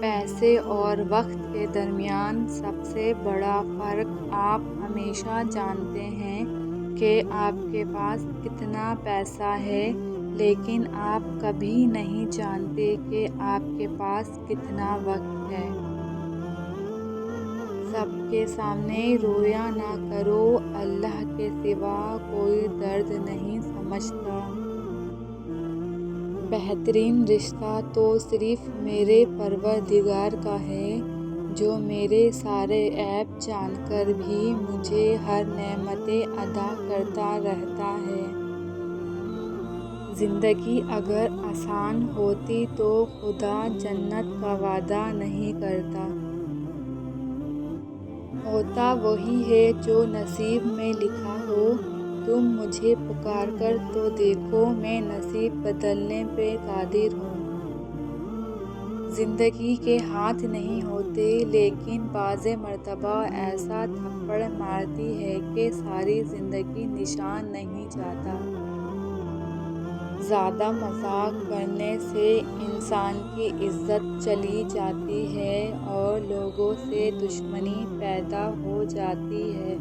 پیسے اور وقت کے درمیان سب سے بڑا فرق آپ ہمیشہ جانتے ہیں کہ آپ کے پاس کتنا پیسہ ہے، لیکن آپ کبھی نہیں جانتے کہ آپ کے پاس کتنا وقت ہے۔ سب کے سامنے رویا نہ کرو، اللہ کے سوا کوئی درد نہیں سمجھتا۔ بہترین رشتہ تو صرف میرے پروردگار کا ہے، جو میرے سارے عیب جان کر بھی مجھے ہر نعمت عطا کرتا رہتا ہے۔ زندگی اگر آسان ہوتی تو خدا جنت کا وعدہ نہیں کرتا۔ ہوتا وہی ہے جو نصیب میں لکھا ہو۔ تم مجھے پکار کر تو دیکھو، میں نصیب بدلنے پہ قادر ہوں۔ زندگی کے ہاتھ نہیں ہوتے، لیکن بعض مرتبہ ایسا تھپڑ مارتی ہے کہ ساری زندگی نشان نہیں جاتا۔ زیادہ مذاق کرنے سے انسان کی عزت چلی جاتی ہے اور لوگوں سے دشمنی پیدا ہو جاتی ہے۔